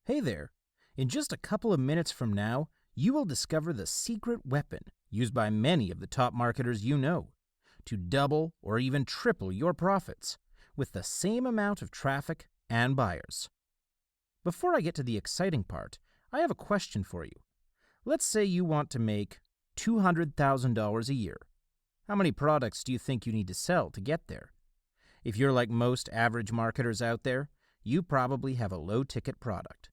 Hey there! In just a couple of minutes from now, you will discover the secret weapon used by many of the top marketers you know to double or even triple your profits with the same amount of traffic and buyers. Before I get to the exciting part, I have a question for you. Let's say you want to make $200,000 a year. How many products do you think you need to sell to get there? If you're like most average marketers out there, you probably have a low-ticket product.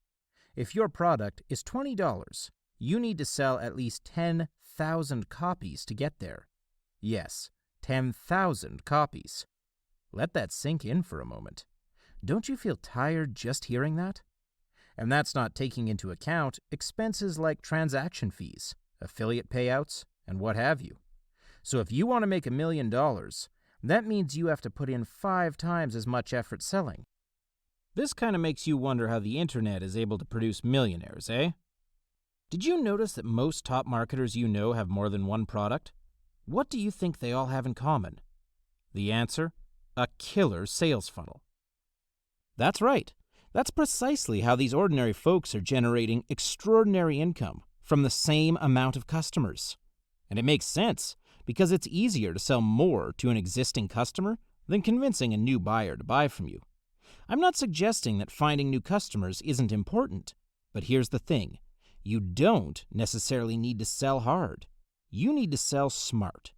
If your product is $20, you need to sell at least 10,000 copies to get there. Yes, 10,000 copies. Let that sink in for a moment. Don't you feel tired just hearing that? And that's not taking into account expenses like transaction fees, affiliate payouts, and what have you. So if you want to make $1 million, that means you have to put in 5 times as much effort selling. This kind of makes you wonder how the internet is able to produce millionaires, eh? Did you notice that most top marketers you know have more than one product? What do you think they all have in common? The answer? A killer sales funnel. That's right. That's precisely how these ordinary folks are generating extraordinary income from the same amount of customers. And it makes sense, because it's easier to sell more to an existing customer than convincing a new buyer to buy from you. I'm not suggesting that finding new customers isn't important, but here's the thing. You don't necessarily need to sell hard. You need to sell smart.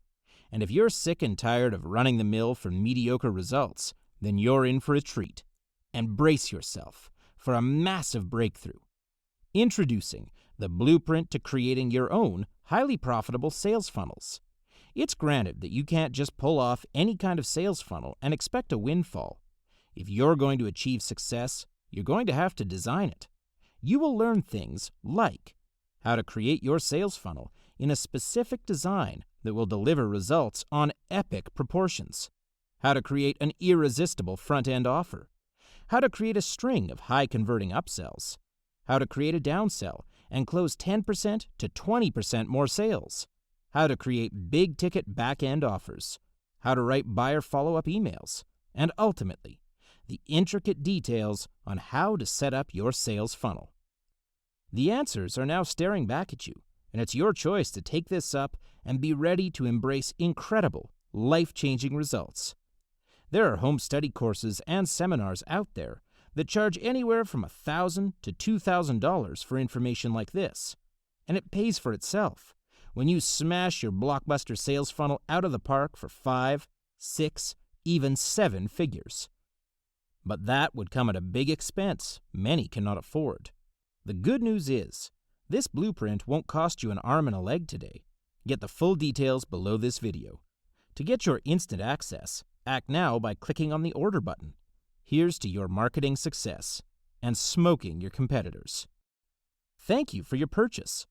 And if you're sick and tired of running the mill for mediocre results, then you're in for a treat. And brace yourself for a massive breakthrough. Introducing the blueprint to creating your own highly profitable sales funnels. It's granted that you can't just pull off any kind of sales funnel and expect a windfall. If you're going to achieve success, you're going to have to design it. You will learn things like how to create your sales funnel in a specific design that will deliver results on epic proportions, how to create an irresistible front-end offer, how to create a string of high-converting upsells, how to create a downsell and close 10% to 20% more sales, how to create big-ticket back-end offers, how to write buyer follow-up emails, and ultimately, the intricate details on how to set up your sales funnel. The answers are now staring back at you, and it's your choice to take this up and be ready to embrace incredible, life-changing results. There are home study courses and seminars out there that charge anywhere from $1,000 to $2,000 for information like this, and it pays for itself when you smash your blockbuster sales funnel out of the park for 5, 6, even 7 figures. But that would come at a big expense many cannot afford. The good news is, this blueprint won't cost you an arm and a leg today. Get the full details below this video. To get your instant access, act now by clicking on the order button. Here's to your marketing success and smoking your competitors. Thank you for your purchase.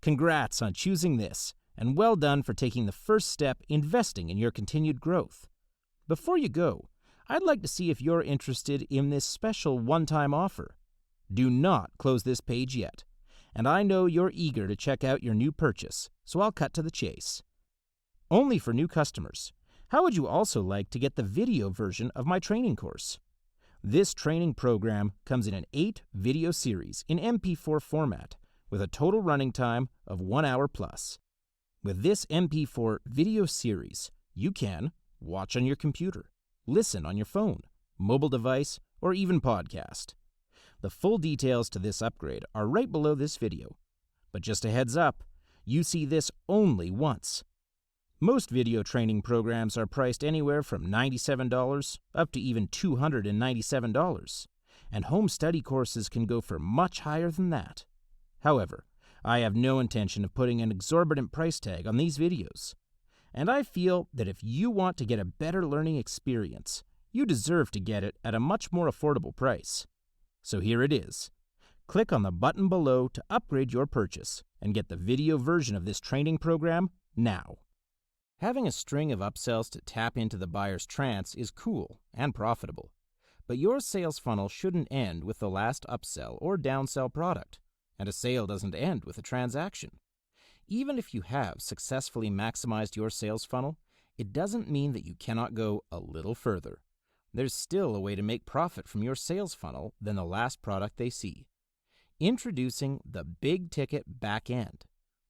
Congrats on choosing this, and well done for taking the first step investing in your continued growth. Before you go, I'd like to see if you're interested in this special one-time offer. Do not close this page yet, and I know you're eager to check out your new purchase, so I'll cut to the chase. Only for new customers. How would you also like to get the video version of my training course? This training program comes in an 8-video series in MP4 format with a total running time of 1 hour plus. With this MP4 video series, you can watch on your computer, listen on your phone, mobile device, or even podcast. The full details to this upgrade are right below this video. But just a heads up, you see this only once. Most video training programs are priced anywhere from $97 up to even $297, and home study courses can go for much higher than that. However, I have no intention of putting an exorbitant price tag on these videos. And I feel that if you want to get a better learning experience, you deserve to get it at a much more affordable price. So here it is. Click on the button below to upgrade your purchase and get the video version of this training program now. Having a string of upsells to tap into the buyer's trance is cool and profitable, but your sales funnel shouldn't end with the last upsell or downsell product, and a sale doesn't end with a transaction. Even if you have successfully maximized your sales funnel, it doesn't mean that you cannot go a little further. There's still a way to make profit from your sales funnel than the last product they see. Introducing the Big Ticket Back End.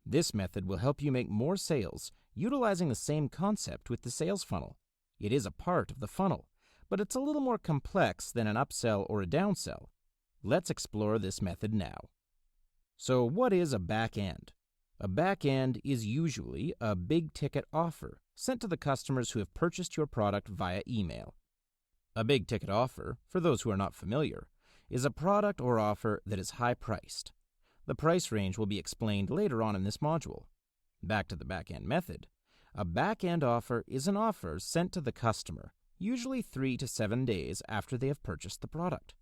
This method will help you make more sales utilizing the same concept with the sales funnel. It is a part of the funnel, but it's a little more complex than an upsell or a downsell. Let's explore this method now. So what is a back end? A back end is usually a big ticket offer sent to the customers who have purchased your product via email. A big ticket offer, for those who are not familiar, is a product or offer that is high priced. The price range will be explained later on in this module. Back to the back end method. A back end offer is an offer sent to the customer, usually 3 to 7 days after they have purchased the product.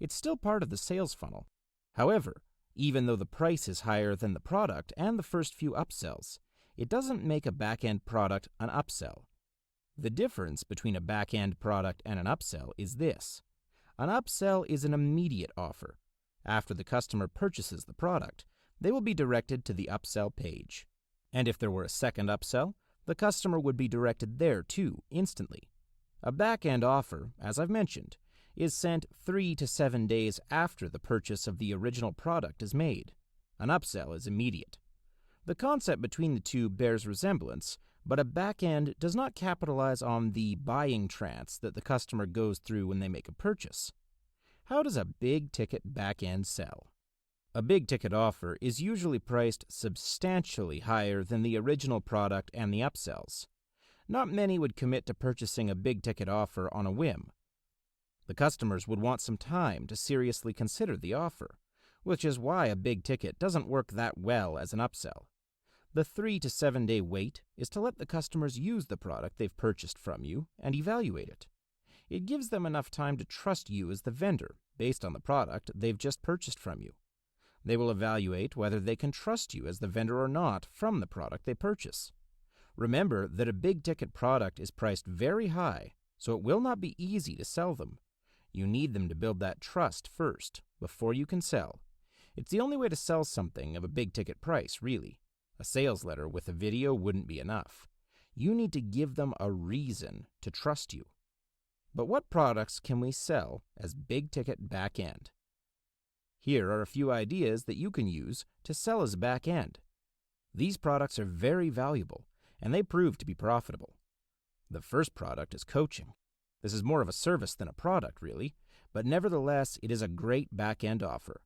It's still part of the sales funnel. However, even though the price is higher than the product and the first few upsells, it doesn't make a back-end product an upsell. The difference between a back-end product and an upsell is this. An upsell is an immediate offer. After the customer purchases the product, they will be directed to the upsell page. And if there were a second upsell, the customer would be directed there too, instantly. A back-end offer, as I've mentioned, is sent 3 to 7 days after the purchase of the original product is made. An upsell is immediate. The concept between the two bears resemblance, but a back end does not capitalize on the buying trance that the customer goes through when they make a purchase. How does a big ticket back end sell? A big ticket offer is usually priced substantially higher than the original product and the upsells. Not many would commit to purchasing a big ticket offer on a whim. The customers would want some time to seriously consider the offer, which is why a big ticket doesn't work that well as an upsell. The 3 to 7 day wait is to let the customers use the product they've purchased from you and evaluate it. It gives them enough time to trust you as the vendor based on the product they've just purchased from you. They will evaluate whether they can trust you as the vendor or not from the product they purchase. Remember that a big ticket product is priced very high, so it will not be easy to sell them. You need them to build that trust first, before you can sell. It's the only way to sell something of a big ticket price, really. A sales letter with a video wouldn't be enough. You need to give them a reason to trust you. But what products can we sell as big ticket back end? Here are a few ideas that you can use to sell as a back end. These products are very valuable, and they prove to be profitable. The first product is coaching. This is more of a service than a product, really, but nevertheless, it is a great back-end offer.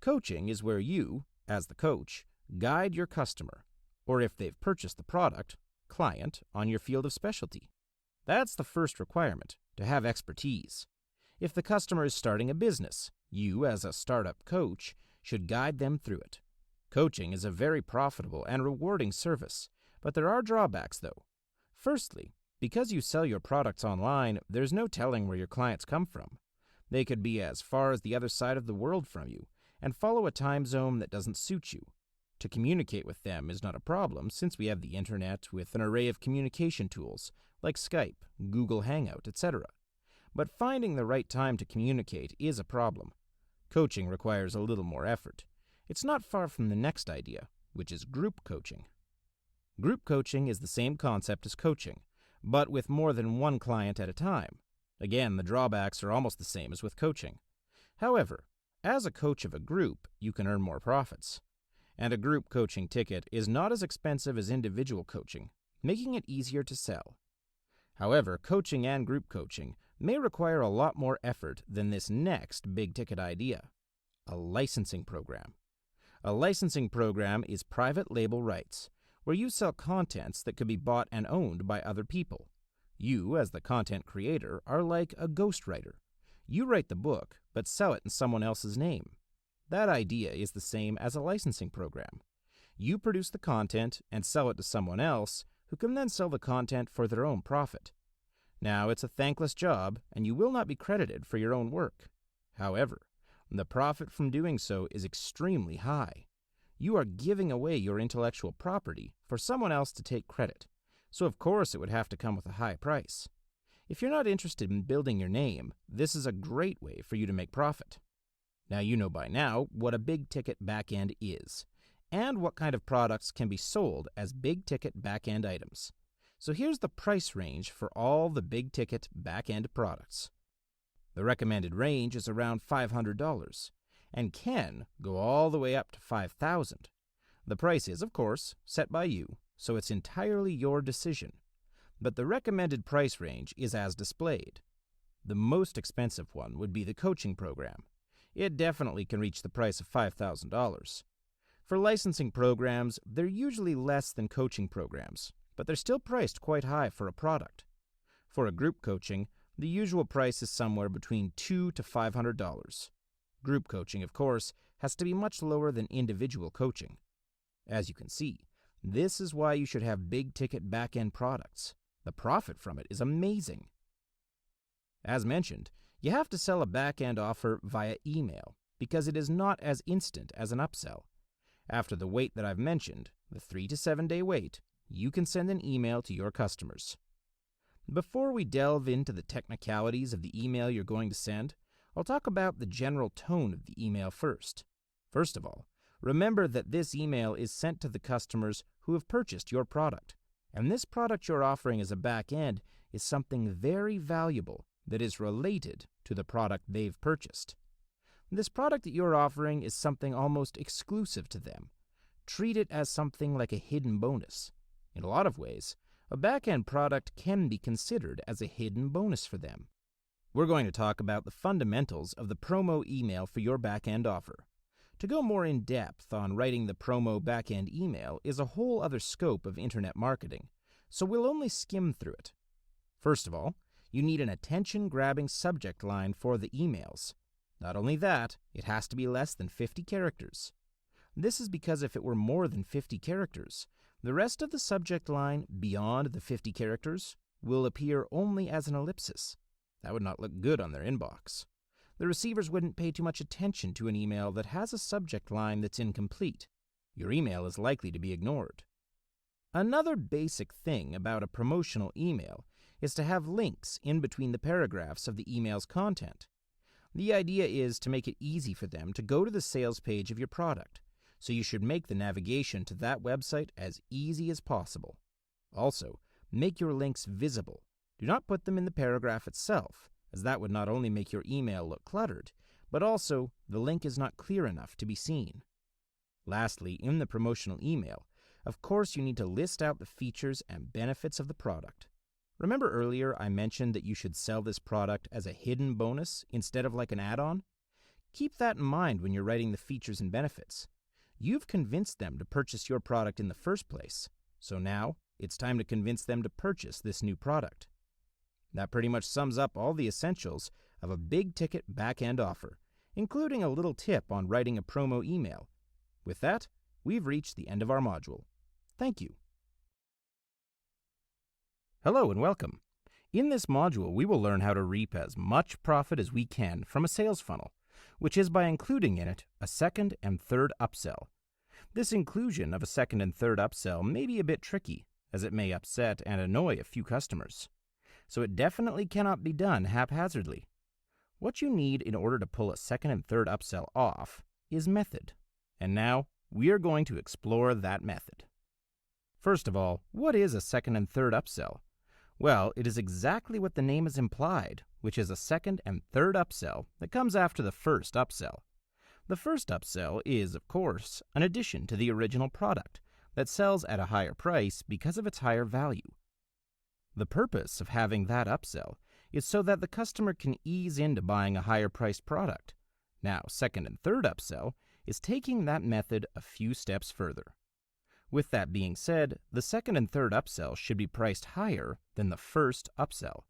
Coaching is where you, as the coach, guide your customer, or if they've purchased the product, client, on your field of specialty. That's the first requirement, to have expertise. If the customer is starting a business, you, as a startup coach, should guide them through it. Coaching is a very profitable and rewarding service, but there are drawbacks, though. Firstly, because you sell your products online, there's no telling where your clients come from. They could be as far as the other side of the world from you and follow a time zone that doesn't suit you. To communicate with them is not a problem since we have the internet with an array of communication tools like Skype, Google Hangout, etc. But finding the right time to communicate is a problem. Coaching requires a little more effort. It's not far from the next idea, which is group coaching. Group coaching is the same concept as coaching, but with more than one client at a time. Again, the drawbacks are almost the same as with coaching. However, as a coach of a group, you can earn more profits. And a group coaching ticket is not as expensive as individual coaching, making it easier to sell. However, coaching and group coaching may require a lot more effort than this next big ticket idea, a licensing program. A licensing program is private label rights, where you sell contents that could be bought and owned by other people. You, as the content creator, are like a ghostwriter. You write the book, but sell it in someone else's name. That idea is the same as a licensing program. You produce the content and sell it to someone else, who can then sell the content for their own profit. Now, it's a thankless job, and you will not be credited for your own work. However, the profit from doing so is extremely high. You are giving away your intellectual property for someone else to take credit, so of course it would have to come with a high price. If you're not interested in building your name, this is a great way for you to make profit. Now you know by now what a big ticket back-end is, and what kind of products can be sold as big ticket back-end items. So here's the price range for all the big ticket back-end products. The recommended range is around $500, and can go all the way up to $5,000. The price is, of course, set by you, so it's entirely your decision. But the recommended price range is as displayed. The most expensive one would be the coaching program. It definitely can reach the price of $5,000. For licensing programs, they're usually less than coaching programs, but they're still priced quite high for a product. For a group coaching, the usual price is somewhere between $200 to $500. Group coaching, of course, has to be much lower than individual coaching. As you can see, this is why you should have big-ticket back-end products. The profit from it is amazing. As mentioned, you have to sell a back-end offer via email because it is not as instant as an upsell. After the wait that I've mentioned, the 3 to 7 day wait, you can send an email to your customers. Before we delve into the technicalities of the email you're going to send, I'll talk about the general tone of the email first. First of all, remember that this email is sent to the customers who have purchased your product, and this product you're offering as a back end is something very valuable that is related to the product they've purchased. This product that you're offering is something almost exclusive to them. Treat it as something like a hidden bonus. In a lot of ways, a back-end product can be considered as a hidden bonus for them. We're going to talk about the fundamentals of the promo email for your back-end offer. To go more in depth on writing the promo back-end email is a whole other scope of internet marketing, so we'll only skim through it. First of all, you need an attention-grabbing subject line for the emails. Not only that, it has to be less than 50 characters. This is because if it were more than 50 characters, the rest of the subject line beyond the 50 characters will appear only as an ellipsis. That would not look good on their inbox. The receivers wouldn't pay too much attention to an email that has a subject line that's incomplete. Your email is likely to be ignored. Another basic thing about a promotional email is to have links in between the paragraphs of the email's content. The idea is to make it easy for them to go to the sales page of your product, so you should make the navigation to that website as easy as possible. Also, make your links visible. Do not put them in the paragraph itself, as that would not only make your email look cluttered, but also the link is not clear enough to be seen. Lastly, in the promotional email, of course you need to list out the features and benefits of the product. Remember earlier I mentioned that you should sell this product as a hidden bonus instead of like an add-on? Keep that in mind when you're writing the features and benefits. You've convinced them to purchase your product in the first place, so now it's time to convince them to purchase this new product. That pretty much sums up all the essentials of a big-ticket back-end offer, including a little tip on writing a promo email. With that, we've reached the end of our module. Thank you. Hello and welcome. In this module, we will learn how to reap as much profit as we can from a sales funnel, which is by including in it a second and third upsell. This inclusion of a second and third upsell may be a bit tricky, as it may upset and annoy a few customers. So it definitely cannot be done haphazardly. What you need in order to pull a second and third upsell off is method. And now, we are going to explore that method. First of all, what is a second and third upsell? Well, it is exactly what the name is implied, which is a second and third upsell that comes after the first upsell. The first upsell is, of course, an addition to the original product that sells at a higher price because of its higher value. The purpose of having that upsell is so that the customer can ease into buying a higher priced product. Now, second and third upsell is taking that method a few steps further. With that being said, the second and third upsell should be priced higher than the first upsell,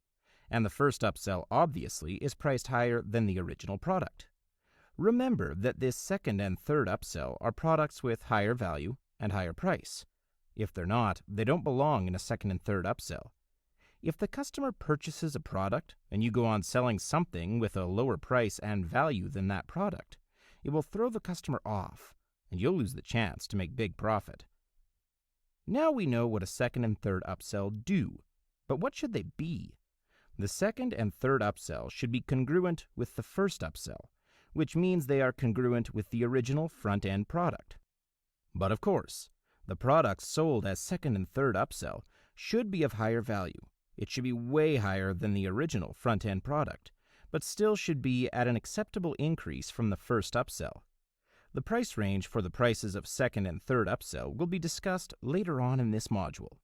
and the first upsell obviously is priced higher than the original product. Remember that this second and third upsell are products with higher value and higher price. If they're not, they don't belong in a second and third upsell. If the customer purchases a product and you go on selling something with a lower price and value than that product, it will throw the customer off, and you'll lose the chance to make big profit. Now we know what a second and third upsell do, but what should they be? The second and third upsell should be congruent with the first upsell, which means they are congruent with the original front-end product. But of course, the products sold as second and third upsell should be of higher value. It should be way higher than the original front-end product, but still should be at an acceptable increase from the first upsell. The price range for the prices of second and third upsell will be discussed later on in this module.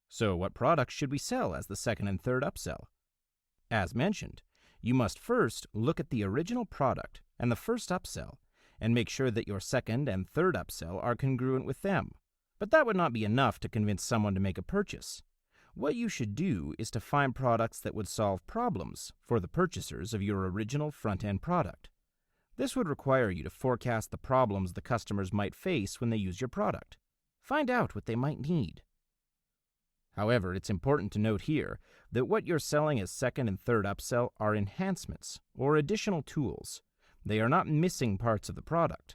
So what products should we sell as the second and third upsell? As mentioned, you must first look at the original product and the first upsell and make sure that your second and third upsell are congruent with them. But that would not be enough to convince someone to make a purchase. What you should do is to find products that would solve problems for the purchasers of your original front-end product. This would require you to forecast the problems the customers might face when they use your product. Find out what they might need. However, it's important to note here that what you're selling as second and third upsell are enhancements or additional tools. They are not missing parts of the product.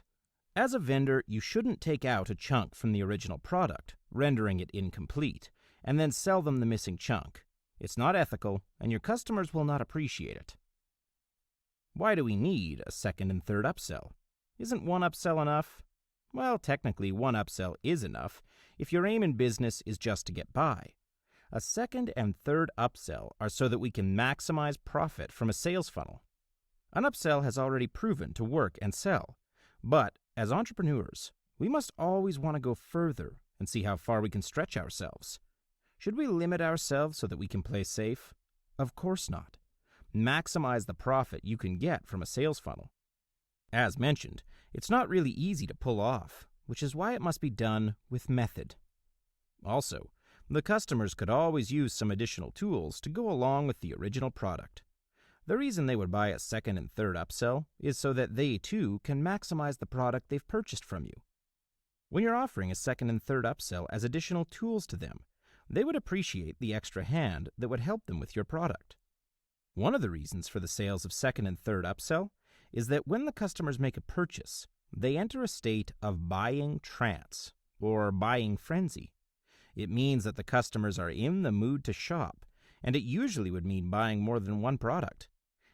As a vendor, you shouldn't take out a chunk from the original product, rendering it incomplete, and then sell them the missing chunk. It's not ethical, and your customers will not appreciate it. Why do we need a second and third upsell? Isn't one upsell enough? Well, technically, one upsell is enough if your aim in business is just to get by. A second and third upsell are so that we can maximize profit from a sales funnel. An upsell has already proven to work and sell, but as entrepreneurs, we must always want to go further and see how far we can stretch ourselves. Should we limit ourselves so that we can play safe? Of course not. Maximize the profit you can get from a sales funnel. As mentioned, it's not really easy to pull off, which is why it must be done with method. Also, the customers could always use some additional tools to go along with the original product. The reason they would buy a second and third upsell is so that they too can maximize the product they've purchased from you. When you're offering a second and third upsell as additional tools to them, they would appreciate the extra hand that would help them with your product. One of the reasons for the sales of second and third upsell is that when the customers make a purchase, they enter a state of buying trance or buying frenzy. It means that the customers are in the mood to shop, and it usually would mean buying more than one product.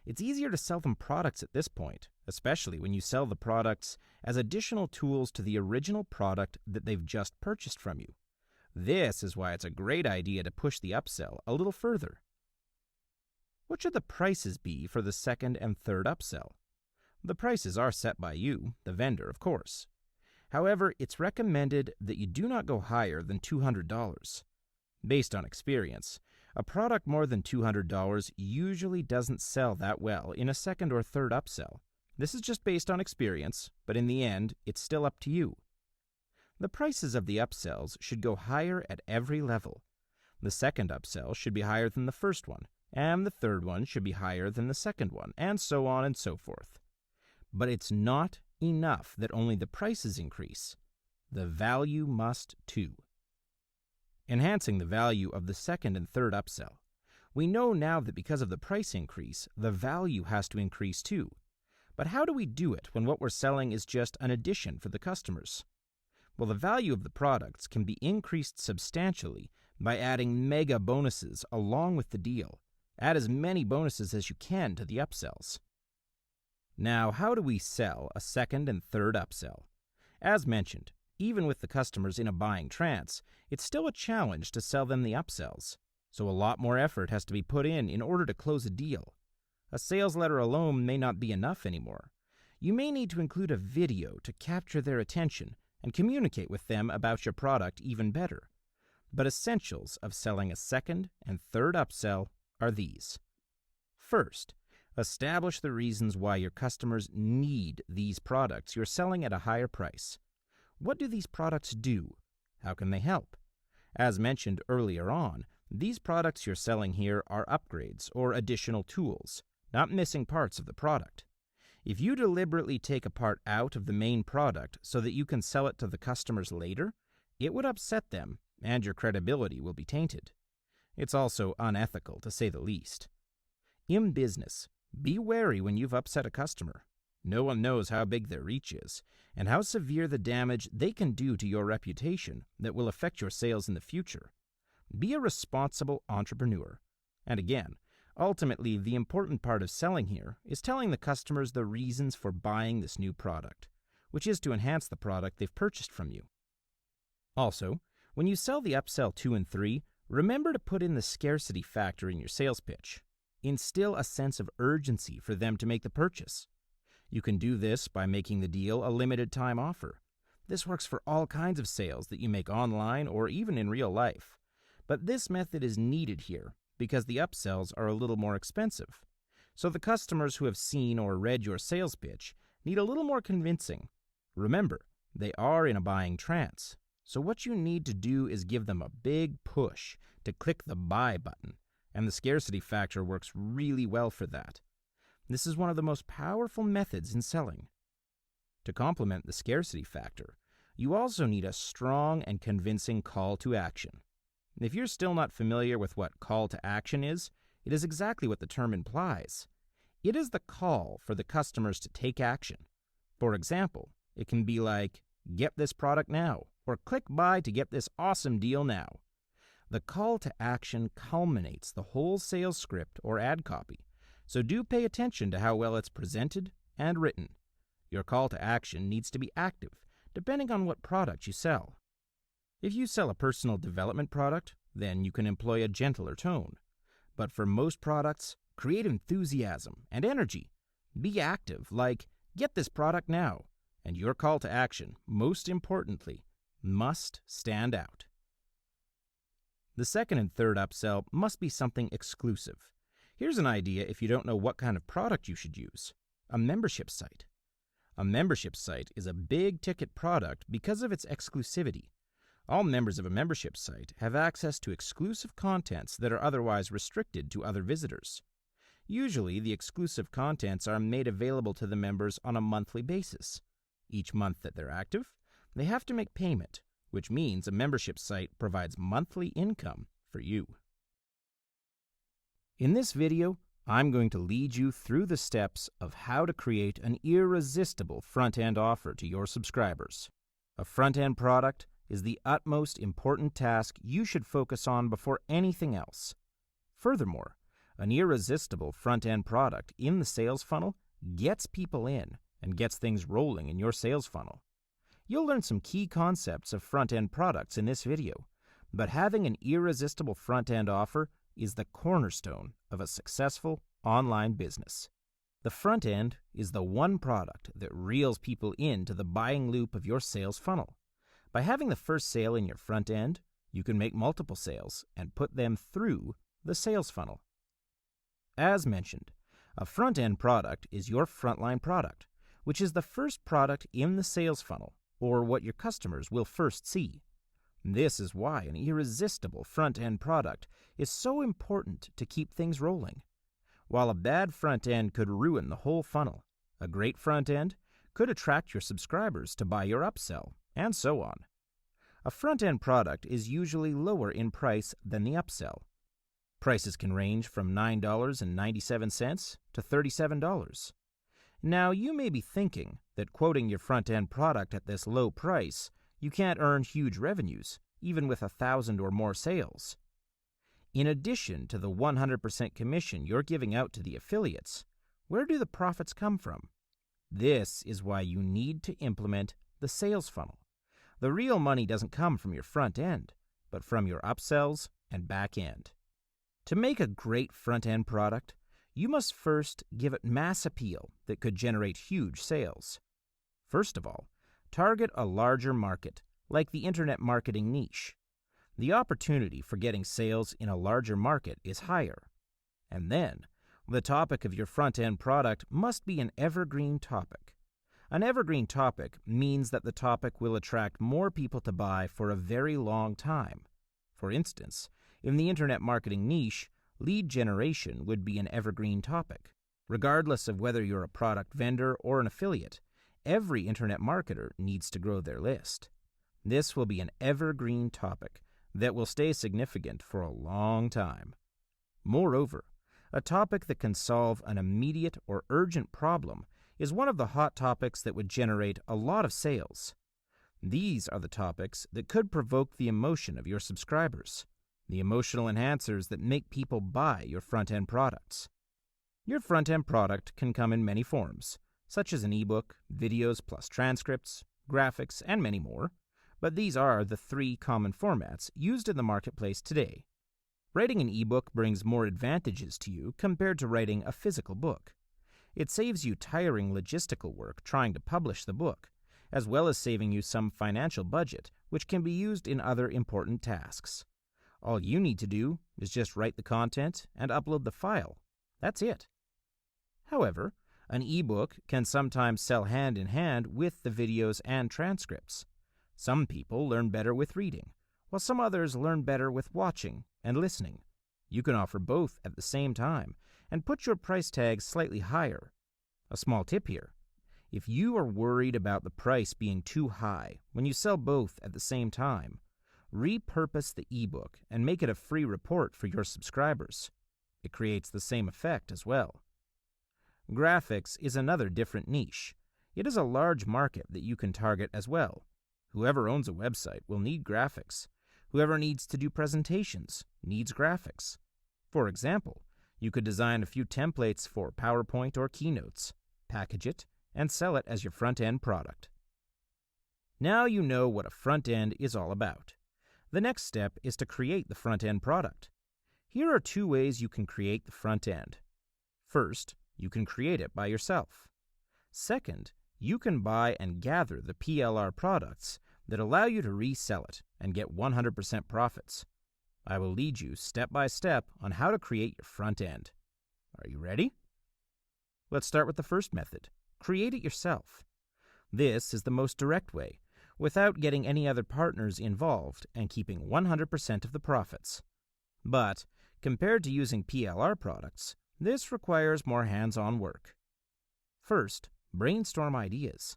It's easier to sell them products at this point, especially when you sell the products as additional tools to the original product that they've just purchased from you. This is why it's a great idea to push the upsell a little further. What should the prices be for the second and third upsell? The prices are set by you, the vendor, of course. However, it's recommended that you do not go higher than $200. Based on experience, a product more than $200 usually doesn't sell that well in a second or third upsell. This is just based on experience, but in the end, it's still up to you. The prices of the upsells should go higher at every level. The second upsell should be higher than the first one, and the third one should be higher than the second one, and so on and so forth. But it's not enough that only the prices increase. The value must too. Enhancing the value of the second and third upsell. We know now that because of the price increase, the value has to increase too. But how do we do it when what we're selling is just an addition for the customers? Well, the value of the products can be increased substantially by adding mega bonuses along with the deal. Add as many bonuses as you can to the upsells. Now, how do we sell a second and third upsell? As mentioned, even with the customers in a buying trance, it's still a challenge to sell them the upsells. So a lot more effort has to be put in order to close a deal. A sales letter alone may not be enough anymore. You may need to include a video to capture their attention and communicate with them about your product even better. But essentials of selling a second and third upsell are these. First, establish the reasons why your customers need these products you're selling at a higher price. What do these products do? How can they help? As mentioned earlier on, these products you're selling here are upgrades or additional tools, not missing parts of the product. If you deliberately take a part out of the main product so that you can sell it to the customers later, it would upset them and your credibility will be tainted. It's also unethical, to say the least. In business, be wary when you've upset a customer. No one knows how big their reach is and how severe the damage they can do to your reputation that will affect your sales in the future. Be a responsible entrepreneur. And again, ultimately, the important part of selling here is telling the customers the reasons for buying this new product, which is to enhance the product they've purchased from you. Also, when you sell the upsell 2 and 3, remember to put in the scarcity factor in your sales pitch. instill a sense of urgency for them to make the purchase. You can do this by making the deal a limited time offer. This works for all kinds of sales that you make online or even in real life. But this method is needed here because the upsells are a little more expensive. So the customers who have seen or read your sales pitch need a little more convincing. Remember, they are in a buying trance. So what you need to do is give them a big push to click the buy button, and the scarcity factor works really well for that. This is one of the most powerful methods in selling. To complement the scarcity factor, you also need a strong and convincing call to action. If you're still not familiar with what call to action is, it is exactly what the term implies. It is the call for the customers to take action. For example, it can be like, "Get this product now," or "Click buy to get this awesome deal now." The call to action culminates the whole sales script or ad copy, so do pay attention to how well it's presented and written. Your call to action needs to be active, depending on what product you sell. If you sell a personal development product, then you can employ a gentler tone. But for most products, create enthusiasm and energy. Be active, like, "Get this product now," and your call to action, most importantly, must stand out. The second and third upsell must be something exclusive. Here's an idea if you don't know what kind of product you should use: a membership site. A membership site is a big-ticket product because of its exclusivity. All members of a membership site have access to exclusive contents that are otherwise restricted to other visitors. Usually, the exclusive contents are made available to the members on a monthly basis. Each month that they're active, they have to make payment, which means a membership site provides monthly income for you. In this video, I'm going to lead you through the steps of how to create an irresistible front-end offer to your subscribers. A front-end product is the utmost important task you should focus on before anything else. Furthermore, an irresistible front-end product in the sales funnel gets people in and gets things rolling in your sales funnel. You'll learn some key concepts of front-end products in this video, but having an irresistible front-end offer is the cornerstone of a successful online business. The front end is the one product that reels people into the buying loop of your sales funnel. By having the first sale in your front end, you can make multiple sales and put them through the sales funnel. As mentioned, a front-end product is your frontline product, which is the first product in the sales funnel, or what your customers will first see. This is why an irresistible front-end product is so important to keep things rolling. While a bad front end could ruin the whole funnel, a great front end could attract your subscribers to buy your upsell, and so on. A front-end product is usually lower in price than the upsell. Prices can range from $9.97 to $37. Now, you may be thinking that quoting your front-end product at this low price, you can't earn huge revenues, even with 1,000 or more sales. In addition to the 100% commission you're giving out to the affiliates, where do the profits come from? This is why you need to implement the sales funnel. The real money doesn't come from your front end, but from your upsells and back end. To make a great front-end product, you must first give it mass appeal that could generate huge sales. First of all, target a larger market, like the internet marketing niche. The opportunity for getting sales in a larger market is higher. And then, the topic of your front-end product must be an evergreen topic. An evergreen topic means that the topic will attract more people to buy for a very long time. For instance, in the internet marketing niche, lead generation would be an evergreen topic. Regardless of whether you're a product vendor or an affiliate, every internet marketer needs to grow their list. This will be an evergreen topic that will stay significant for a long time. Moreover, a topic that can solve an immediate or urgent problem is one of the hot topics that would generate a lot of sales. These are the topics that could provoke the emotion of your subscribers, the emotional enhancers that make people buy your front-end products. Your front-end product can come in many forms, such as an ebook, videos plus transcripts, graphics, and many more, but these are the 3 common formats used in the marketplace today. Writing an ebook brings more advantages to you compared to writing a physical book. It saves you tiring logistical work trying to publish the book, as well as saving you some financial budget, which can be used in other important tasks. All you need to do is just write the content and upload the file. That's it. However, an ebook can sometimes sell hand in hand with the videos and transcripts. Some people learn better with reading, while some others learn better with watching and listening. You can offer both at the same time and put your price tag slightly higher. A small tip here: if you are worried about the price being too high when you sell both at the same time, repurpose the ebook and make it a free report for your subscribers. It creates the same effect as well. Graphics is another different niche. It is a large market that you can target as well. Whoever owns a website will need graphics. Whoever needs to do presentations needs graphics. For example, you could design a few templates for PowerPoint or Keynotes, package it, and sell it as your front-end product. Now you know what a front-end is all about. The next step is to create the front-end product. Here are two ways you can create the front-end. First, you can create it by yourself. Second, you can buy and gather the PLR products that allow you to resell it and get 100% profits. I will lead you step by step on how to create your front end. Are you ready? Let's start with the first method. Create it yourself. This is the most direct way, without getting any other partners involved and keeping 100% of the profits. But, compared to using PLR products, this requires more hands-on work. First, brainstorm ideas.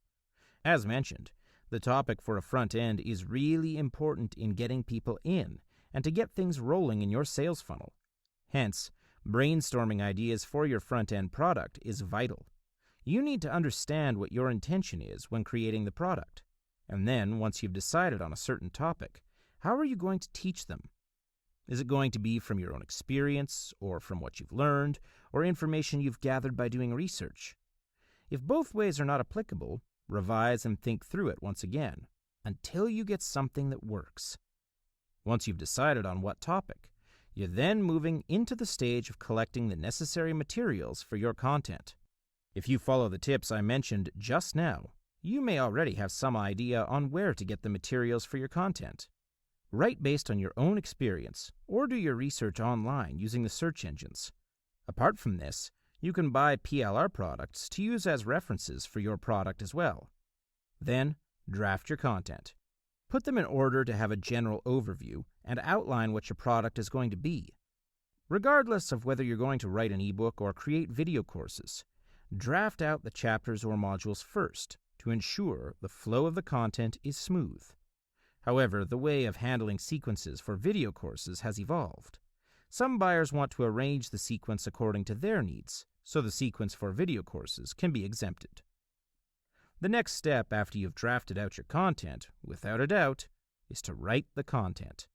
As mentioned, the topic for a front end is really important in getting people in and to get things rolling in your sales funnel. Hence, brainstorming ideas for your front end product is vital. You need to understand what your intention is when creating the product. And then, once you've decided on a certain topic, how are you going to teach them? Is it going to be from your own experience, or from what you've learned, or information you've gathered by doing research? If both ways are not applicable, revise and think through it once again, until you get something that works. Once you've decided on what topic, you're then moving into the stage of collecting the necessary materials for your content. If you follow the tips I mentioned just now, you may already have some idea on where to get the materials for your content. Write based on your own experience, or do your research online using the search engines. Apart from this, you can buy PLR products to use as references for your product as well. Then, draft your content. Put them in order to have a general overview and outline what your product is going to be. Regardless of whether you're going to write an ebook or create video courses, draft out the chapters or modules first to ensure the flow of the content is smooth. However, the way of handling sequences for video courses has evolved. Some buyers want to arrange the sequence according to their needs, so the sequence for video courses can be exempted. The next step after you've drafted out your content, without a doubt, is to write the content.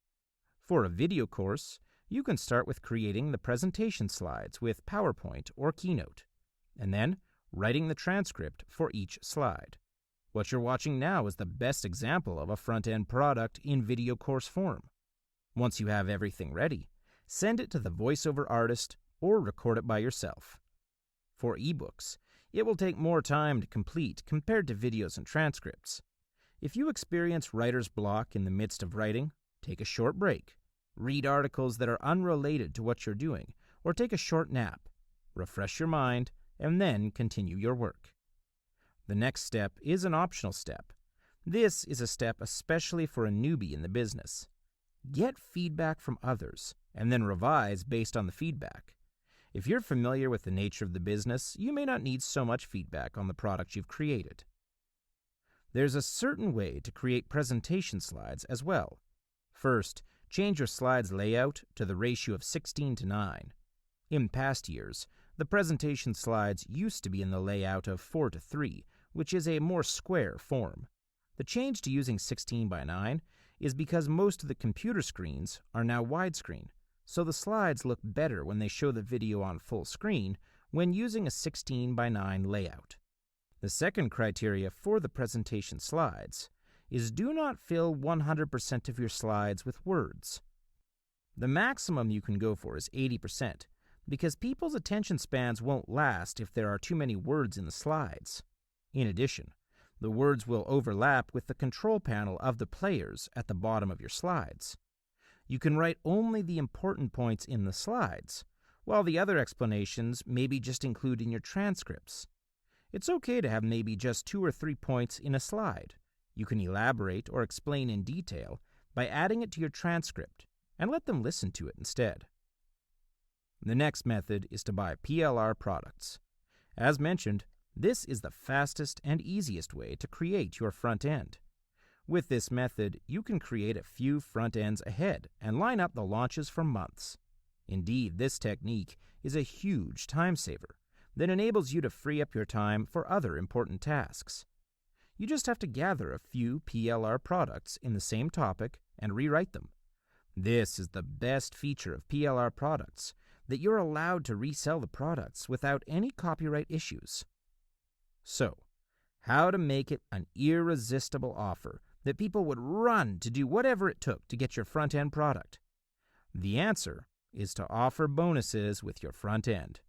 For a video course, you can start with creating the presentation slides with PowerPoint or Keynote, and then writing the transcript for each slide. What you're watching now is the best example of a front-end product in video course form. Once you have everything ready, send it to the voiceover artist or record it by yourself. For ebooks, it will take more time to complete compared to videos and transcripts. If you experience writer's block in the midst of writing, take a short break, read articles that are unrelated to what you're doing, or take a short nap. Refresh your mind, and then continue your work. The next step is an optional step. This is a step especially for a newbie in the business. Get feedback from others, and then revise based on the feedback. If you're familiar with the nature of the business, you may not need so much feedback on the product you've created. There's a certain way to create presentation slides as well. First, change your slides layout to the ratio of 16:9. In past years, the presentation slides used to be in the layout of 4:3, which is a more square form. The change to using 16:9 is because most of the computer screens are now widescreen, so the slides look better when they show the video on full screen when using a 16:9 layout. The second criteria for the presentation slides is do not fill 100% of your slides with words. The maximum you can go for is 80%, because people's attention spans won't last if there are too many words in the slides. In addition, the words will overlap with the control panel of the players at the bottom of your slides. You can write only the important points in the slides, while the other explanations maybe just include in your transcripts. It's okay to have maybe just 2 or 3 points in a slide. You can elaborate or explain in detail by adding it to your transcript and let them listen to it instead. The next method is to buy PLR products. As mentioned, this is the fastest and easiest way to create your front end. With this method, you can create a few front ends ahead and line up the launches for months. Indeed, this technique is a huge time saver that enables you to free up your time for other important tasks. You just have to gather a few PLR products in the same topic and rewrite them. This is the best feature of PLR products, that you're allowed to resell the products without any copyright issues. So, how to make it an irresistible offer that people would run to do whatever it took to get your front-end product? The answer is to offer bonuses with your front end,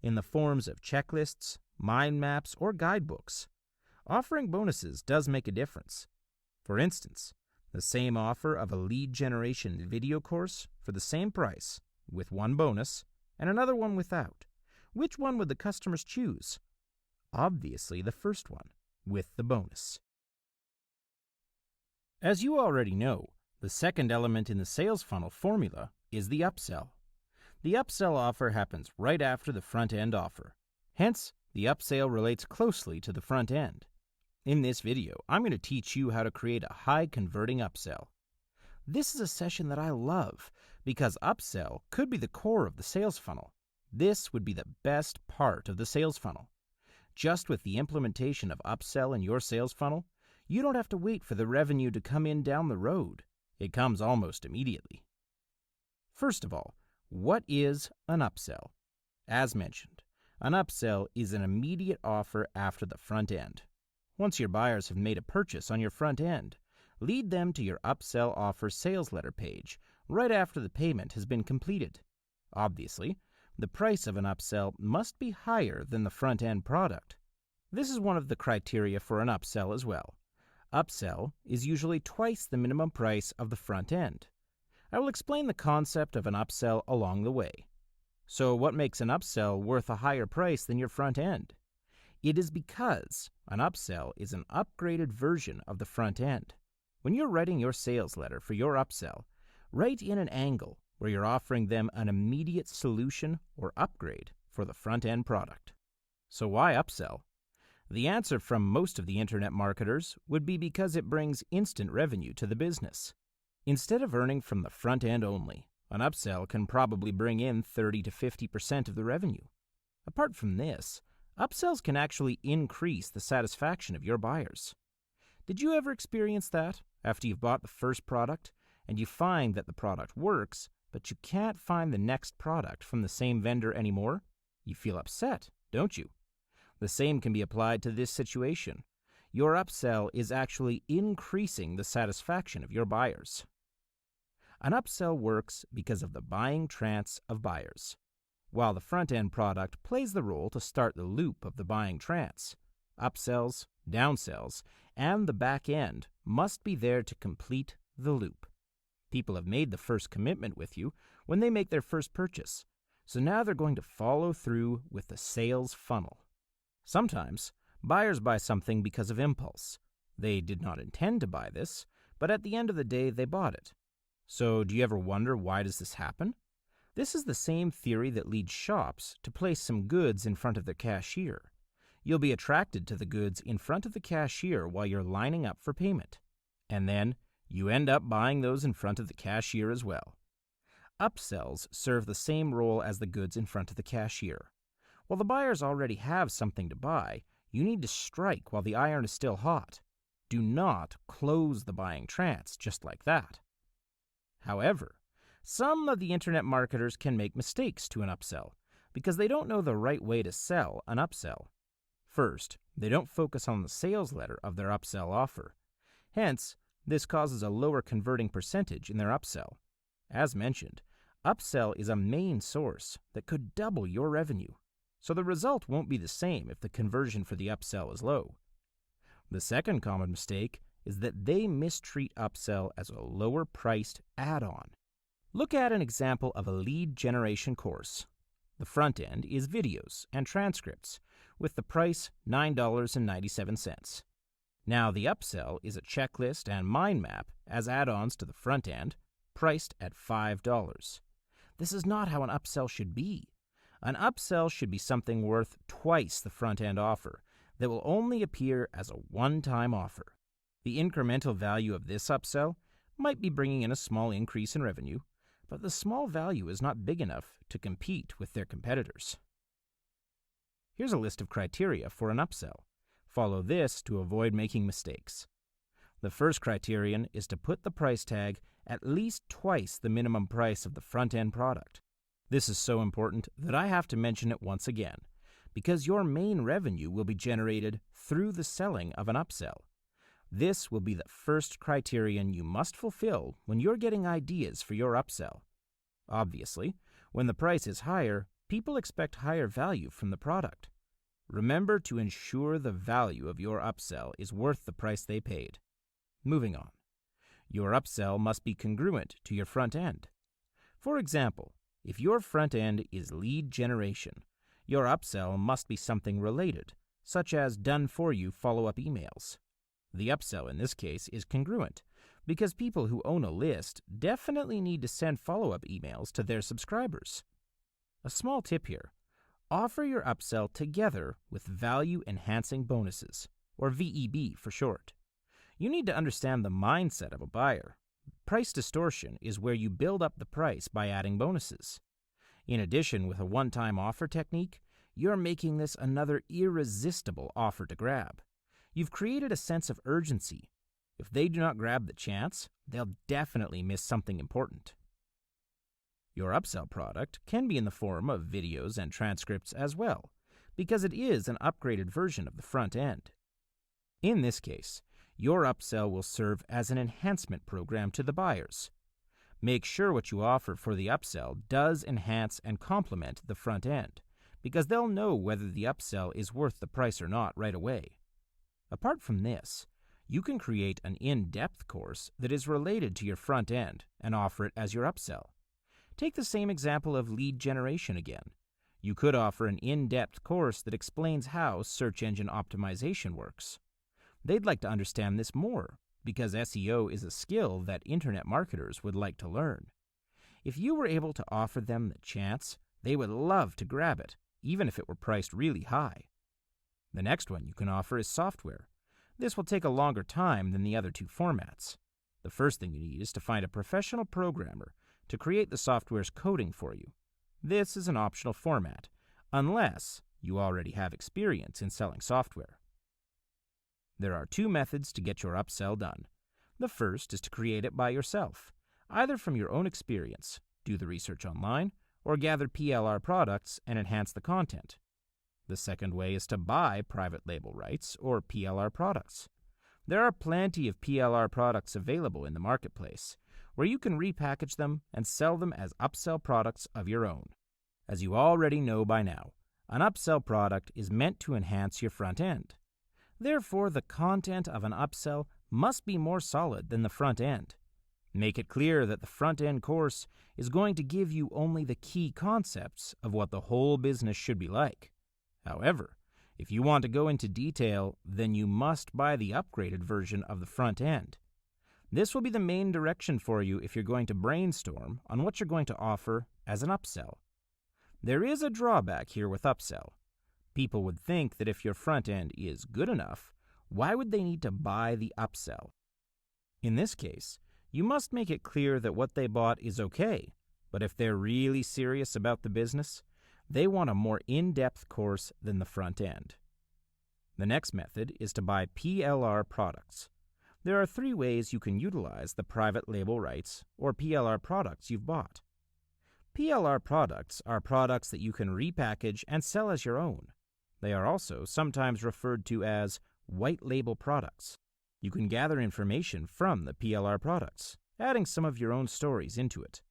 in the forms of checklists, mind maps, or guidebooks. Offering bonuses does make a difference. For instance, the same offer of a lead generation video course for the same price, with one bonus, and another one without. Which one would the customers choose? Obviously the first one, with the bonus. As you already know, the second element in the sales funnel formula is the upsell. The upsell offer happens right after the front-end offer. Hence, the upsell relates closely to the front end. In this video, I'm going to teach you how to create a high-converting upsell. This is a session that I love because upsell could be the core of the sales funnel. This would be the best part of the sales funnel. Just with the implementation of upsell in your sales funnel, you don't have to wait for the revenue to come in down the road. It comes almost immediately. First of all, what is an upsell? As mentioned, an upsell is an immediate offer after the front end. Once your buyers have made a purchase on your front end, lead them to your upsell offer sales letter page right after the payment has been completed. Obviously, the price of an upsell must be higher than the front end product. This is one of the criteria for an upsell as well. Upsell is usually twice the minimum price of the front end. I will explain the concept of an upsell along the way. So what makes an upsell worth a higher price than your front end? It is because an upsell is an upgraded version of the front end. When you're writing your sales letter for your upsell, write in an angle where you're offering them an immediate solution or upgrade for the front end product. So why upsell? The answer from most of the internet marketers would be because it brings instant revenue to the business. Instead of earning from the front end only, an upsell can probably bring in 30 to 50% of the revenue. Apart from this, upsells can actually increase the satisfaction of your buyers. Did you ever experience that after you've bought the first product and you find that the product works, but you can't find the next product from the same vendor anymore? You feel upset, don't you? The same can be applied to this situation. Your upsell is actually increasing the satisfaction of your buyers. An upsell works because of the buying trance of buyers. While the front-end product plays the role to start the loop of the buying trance, upsells, downsells, and the back end must be there to complete the loop. People have made the first commitment with you when they make their first purchase, so now they're going to follow through with the sales funnel. Sometimes, buyers buy something because of impulse. They did not intend to buy this, but at the end of the day, they bought it. So do you ever wonder why does this happen? This is the same theory that leads shops to place some goods in front of the cashier. You'll be attracted to the goods in front of the cashier while you're lining up for payment. And then you end up buying those in front of the cashier as well. Upsells serve the same role as the goods in front of the cashier. While the buyers already have something to buy, you need to strike while the iron is still hot. Do not close the buying trance just like that. However, some of the internet marketers can make mistakes to an upsell because they don't know the right way to sell an upsell. First, they don't focus on the sales letter of their upsell offer. Hence, this causes a lower converting percentage in their upsell. As mentioned, Upsell is a main source that could double your revenue, so the result won't be the same if the conversion for the upsell is low. The second common mistake is that they mistreat upsell as a lower-priced add-on. Look at an example of a lead generation course. The front end is videos and transcripts, with the price $9.97. Now the upsell is a checklist and mind map as add-ons to the front end, priced at $5. This is not how an upsell should be. An upsell should be something worth twice the front-end offer that will only appear as a one-time offer. The incremental value of this upsell might be bringing in a small increase in revenue, but the small value is not big enough to compete with their competitors. Here's a list of criteria for an upsell. Follow this to avoid making mistakes. The first criterion is to put the price tag at least twice the minimum price of the front-end product. This is so important that I have to mention it once again, because your main revenue will be generated through the selling of an upsell. This will be the first criterion you must fulfill when you're getting ideas for your upsell. Obviously, when the price is higher, people expect higher value from the product. Remember to ensure the value of your upsell is worth the price they paid. Moving on. Your upsell must be congruent to your front end. For example, if your front end is lead generation, your upsell must be something related, such as done-for-you follow-up emails. The upsell in this case is congruent, because people who own a list definitely need to send follow-up emails to their subscribers. A small tip here: offer your upsell together with value-enhancing bonuses, or VEB for short. You need to understand the mindset of a buyer. Price distortion is where you build up the price by adding bonuses. In addition, with a one-time offer technique, you're making this another irresistible offer to grab. You've created a sense of urgency. If they do not grab the chance, they'll definitely miss something important. Your upsell product can be in the form of videos and transcripts as well, because it is an upgraded version of the front end. In this case, your upsell will serve as an enhancement program to the buyers. Make sure what you offer for the upsell does enhance and complement the front end, because they'll know whether the upsell is worth the price or not right away. Apart from this, you can create an in-depth course that is related to your front end and offer it as your upsell. Take the same example of lead generation again. You could offer an in-depth course that explains how search engine optimization works. They'd like to understand this more, because SEO is a skill that internet marketers would like to learn. If you were able to offer them the chance, they would love to grab it, even if it were priced really high. The next one you can offer is software. This will take a longer time than the other two formats. The first thing you need is to find a professional programmer to create the software's coding for you. This is an optional format, unless you already have experience in selling software. There are two methods to get your upsell done. The first is to create it by yourself, either from your own experience, do the research online, or gather PLR products and enhance the content. The second way is to buy private label rights or PLR products. There are plenty of PLR products available in the marketplace, where you can repackage them and sell them as upsell products of your own. As you already know by now, an upsell product is meant to enhance your front end. Therefore, the content of an upsell must be more solid than the front end. Make it clear that the front-end course is going to give you only the key concepts of what the whole business should be like. However, if you want to go into detail, then you must buy the upgraded version of the front end. This will be the main direction for you if you're going to brainstorm on what you're going to offer as an upsell. There is a drawback here with upsell. People would think that if your front end is good enough, why would they need to buy the upsell? In this case, you must make it clear that what they bought is okay, but if they're really serious about the business, they want a more in-depth course than the front end. The next method is to buy PLR products. There are 3 ways you can utilize the private label rights or PLR products you've bought. PLR products are products that you can repackage and sell as your own. They are also sometimes referred to as white label products. You can gather information from the PLR products, adding some of your own stories into it.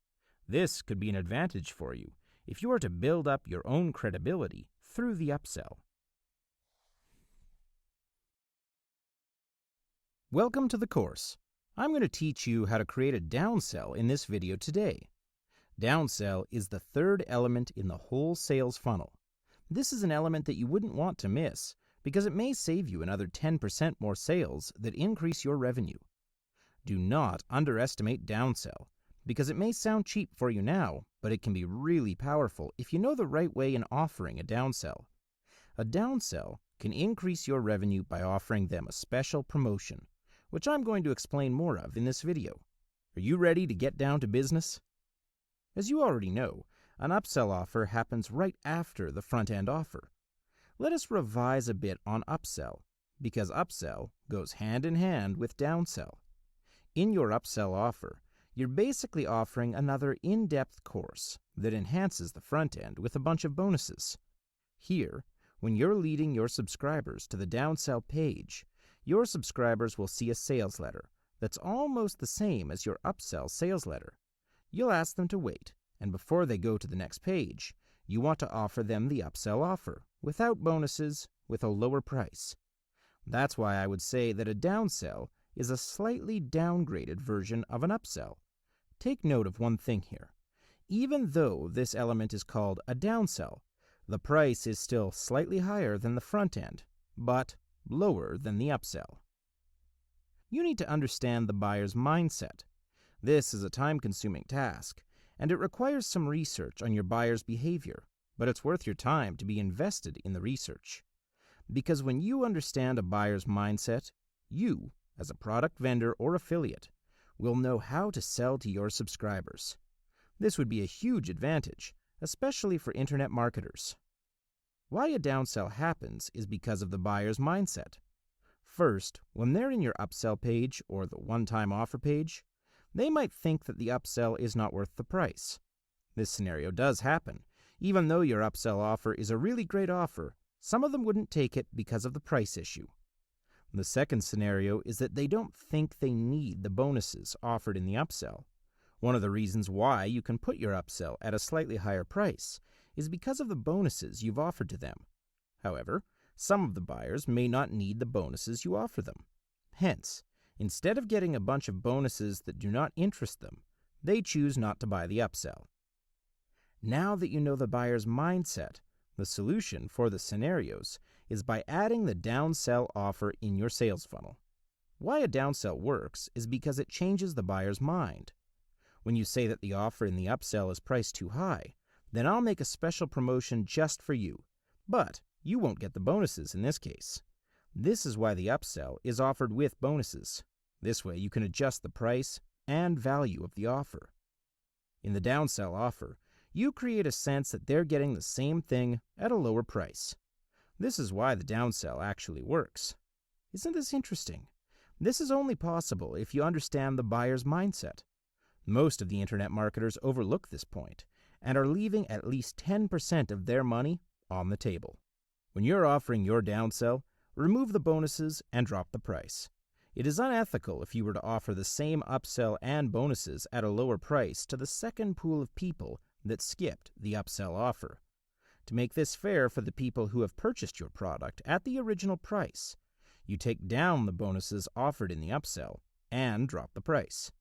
This could be an advantage for you if you are to build up your own credibility through the upsell. Welcome to the course. I'm going to teach you how to create a downsell in this video today. Downsell is the third element in the whole sales funnel. This is an element that you wouldn't want to miss because it may save you another 10% more sales that increase your revenue. Do not underestimate downsell because it may sound cheap for you now, but it can be really powerful if you know the right way in offering a downsell. A downsell can increase your revenue by offering them a special promotion, which I'm going to explain more of in this video. Are you ready to get down to business? As you already know, an upsell offer happens right after the front-end offer. Let us revise a bit on upsell, because upsell goes hand in hand with downsell. In your upsell offer, you're basically offering another in-depth course that enhances the front end with a bunch of bonuses. Here, when you're leading your subscribers to the downsell page, your subscribers will see a sales letter that's almost the same as your upsell sales letter. You'll ask them to wait, and before they go to the next page, you want to offer them the upsell offer, without bonuses, with a lower price. That's why I would say that a downsell is a slightly downgraded version of an upsell. Take note of one thing here. Even though this element is called a downsell, the price is still slightly higher than the front end, but lower than the upsell. You need to understand the buyer's mindset. This is a time-consuming task, and it requires some research on your buyer's behavior, but it's worth your time to be invested in the research. Because when you understand a buyer's mindset, you, as a product vendor or affiliate, will know how to sell to your subscribers. This would be a huge advantage, especially for internet marketers. Why a downsell happens is because of the buyer's mindset. First, when they're in your upsell page or the one-time offer page, they might think that the upsell is not worth the price. This scenario does happen. Even though your upsell offer is a really great offer, some of them wouldn't take it because of the price issue. The second scenario is that they don't think they need the bonuses offered in the upsell. One of the reasons why you can put your upsell at a slightly higher price is because of the bonuses you've offered to them. However, some of the buyers may not need the bonuses you offer them. Hence, instead of getting a bunch of bonuses that do not interest them, they choose not to buy the upsell. Now that you know the buyer's mindset, the solution for the scenarios is by adding the downsell offer in your sales funnel. Why a downsell works is because it changes the buyer's mind. When you say that the offer in the upsell is priced too high, then I'll make a special promotion just for you, but you won't get the bonuses in this case. This is why the upsell is offered with bonuses. This way you can adjust the price and value of the offer. In the downsell offer, you create a sense that they're getting the same thing at a lower price. This is why the downsell actually works. Isn't this interesting? This is only possible if you understand the buyer's mindset. Most of the internet marketers overlook this point and are leaving at least 10% of their money on the table. When you're offering your downsell, remove the bonuses and drop the price. It is unethical if you were to offer the same upsell and bonuses at a lower price to the second pool of people that skipped the upsell offer. To make this fair for the people who have purchased your product at the original price, you take down the bonuses offered in the upsell and drop the price.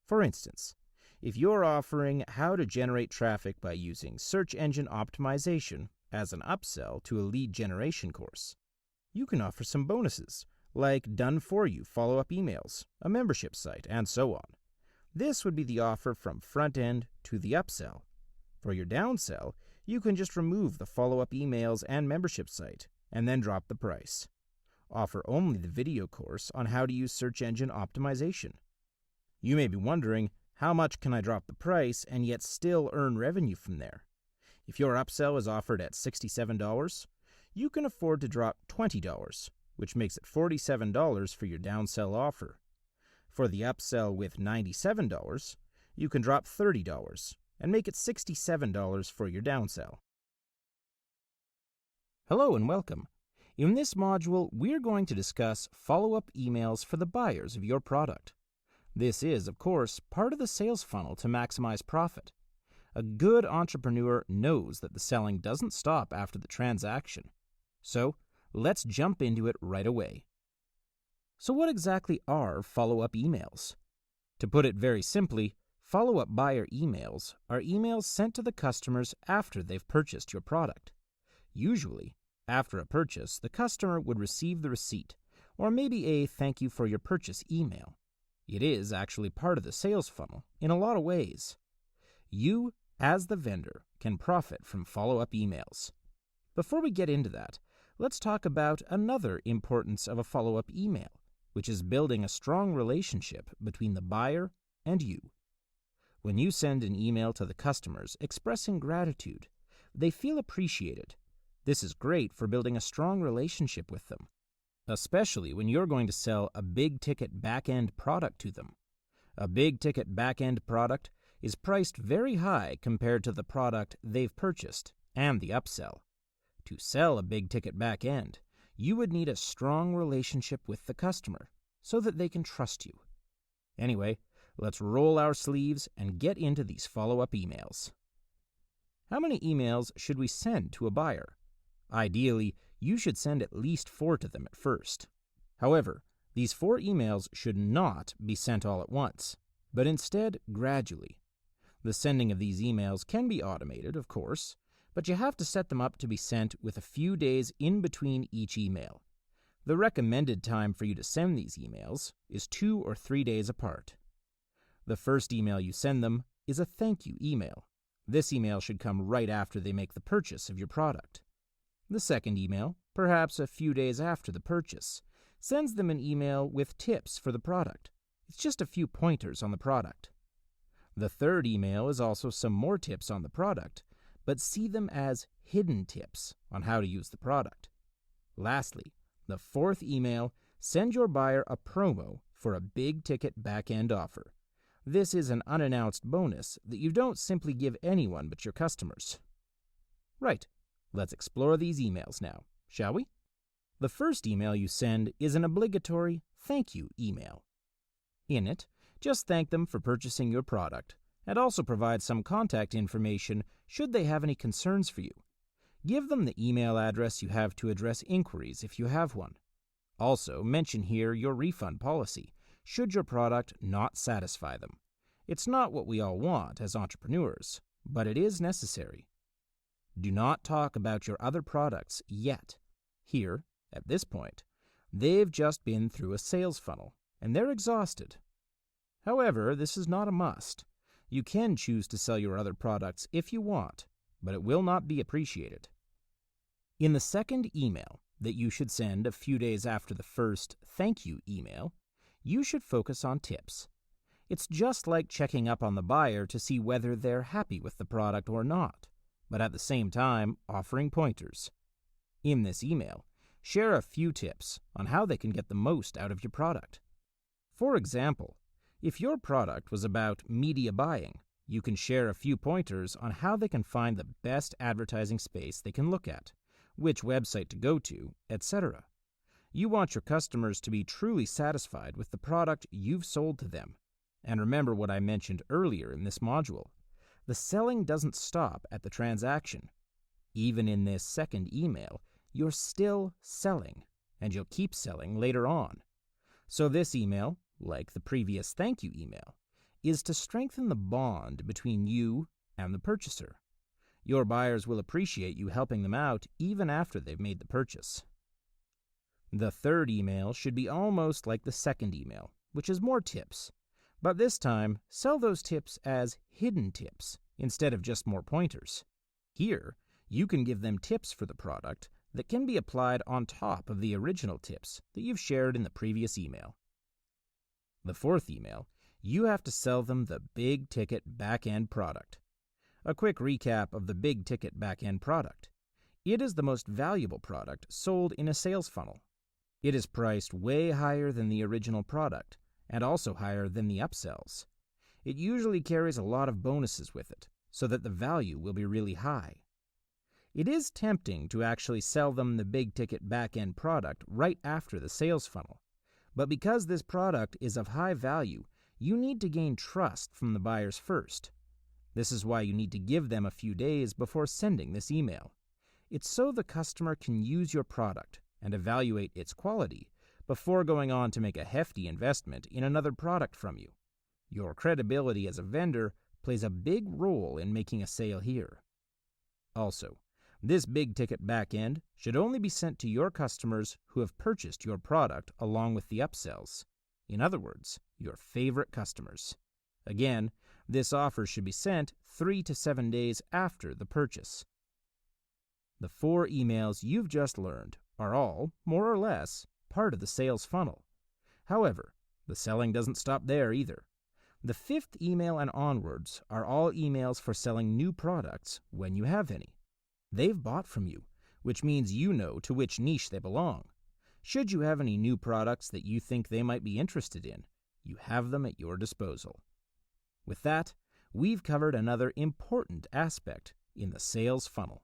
For instance, if you're offering how to generate traffic by using search engine optimization as an upsell to a lead generation course, you can offer some bonuses, like done-for-you follow-up emails, a membership site, and so on. This would be the offer from front end to the upsell. For your downsell, you can just remove the follow-up emails and membership site, and then drop the price. Offer only the video course on how to use search engine optimization. You may be wondering, how much can I drop the price and yet still earn revenue from there? If your upsell is offered at $67, you can afford to drop $20, which makes it $47 for your downsell offer. For the upsell with $97, you can drop $30 and make it $67 for your downsell. Hello and welcome. In this module, we're going to discuss follow-up emails for the buyers of your product. This is, of course, part of the sales funnel to maximize profit. A good entrepreneur knows that the selling doesn't stop after the transaction. So, let's jump into it right away. So what exactly are follow-up emails? To put it very simply, follow-up buyer emails are emails sent to the customers after they've purchased your product. Usually, after a purchase, the customer would receive the receipt, or maybe a thank you for your purchase email. It is actually part of the sales funnel in a lot of ways. You, as the vendor, can profit from follow-up emails. Before we get into that, let's talk about another importance of a follow-up email, which is building a strong relationship between the buyer and you. When you send an email to the customers expressing gratitude, they feel appreciated. This is great for building a strong relationship with them, especially when you're going to sell a big-ticket back-end product to them. A big-ticket back-end product is priced very high compared to the product they've purchased and the upsell. To sell a big-ticket back-end, you would need a strong relationship with the customer so that they can trust you. Anyway, let's roll our sleeves and get into these follow-up emails. How many emails should we send to a buyer? Ideally, you should send at least 4 to them at first. However, these 4 emails should not be sent all at once, but instead gradually. The sending of these emails can be automated, of course, but you have to set them up to be sent with a few days in between each email. The recommended time for you to send these emails is 2 or 3 days apart. The first email you send them is a thank you email. This email should come right after they make the purchase of your product. The second email, perhaps a few days after the purchase, sends them an email with tips for the product. It's just a few pointers on the product. The third email is also some more tips on the product, but see them as hidden tips on how to use the product. Lastly, the fourth email, send your buyer a promo for a big-ticket back-end offer. This is an unannounced bonus that you don't simply give anyone but your customers. Right, let's explore these emails now, shall we? The first email you send is an obligatory thank you email. In it, just thank them for purchasing your product, and also provide some contact information should they have any concerns for you. Give them the email address you have to address inquiries if you have one. Also, mention here your refund policy, should your product not satisfy them. It's not what we all want as entrepreneurs, but it is necessary. Do not talk about your other products yet. Here, at this point, they've just been through a sales funnel, and they're exhausted. However, this is not a must. You can choose to sell your other products if you want, but it will not be appreciated. In the second email that you should send a few days after the first thank you email, you should focus on tips. It's just like checking up on the buyer to see whether they're happy with the product or not, but at the same time offering pointers. In this email, share a few tips on how they can get the most out of your product. For example, if your product was about media buying, you can share a few pointers on how they can find the best advertising space they can look at, which website to go to, etc. You want your customers to be truly satisfied with the product you've sold to them. And remember what I mentioned earlier in this module. The selling doesn't stop at the transaction. Even in this second email, you're still selling, and you'll keep selling later on. So this email, like the previous thank you email, is to strengthen the bond between you and the purchaser. Your buyers will appreciate you helping them out even after they've made the purchase. The third email should be almost like the second email, which is more tips. But this time, sell those tips as hidden tips instead of just more pointers. Here, you can give them tips for the product that can be applied on top of the original tips that you've shared in the previous email. The fourth email, you have to sell them the big-ticket back-end product. A quick recap of the big-ticket back-end product. It is the most valuable product sold in a sales funnel. It is priced way higher than the original product, and also higher than the upsells. It usually carries a lot of bonuses with it, so that the value will be really high. It is tempting to actually sell them the big-ticket back-end product right after the sales funnel, but because this product is of high value, you need to gain trust from the buyers first. This is why you need to give them a few days before sending this email. It's so the customer can use your product and evaluate its quality before going on to make a hefty investment in another product from you. Your credibility as a vendor plays a big role in making a sale here. Also, this big-ticket back-end should only be sent to your customers who have purchased your product along with the upsells. In other words, your favorite customers. Again, this offer should be sent 3 to 7 days after the purchase. The 4 emails you've just learned are all, more or less, part of the sales funnel. However, the selling doesn't stop there either. The 5th email and onwards are all emails for selling new products when you have any. They've bought from you, which means you know to which niche they belong. Should you have any new products that you think they might be interested in, you have them at your disposal. With that, we've covered another important aspect in the sales funnel.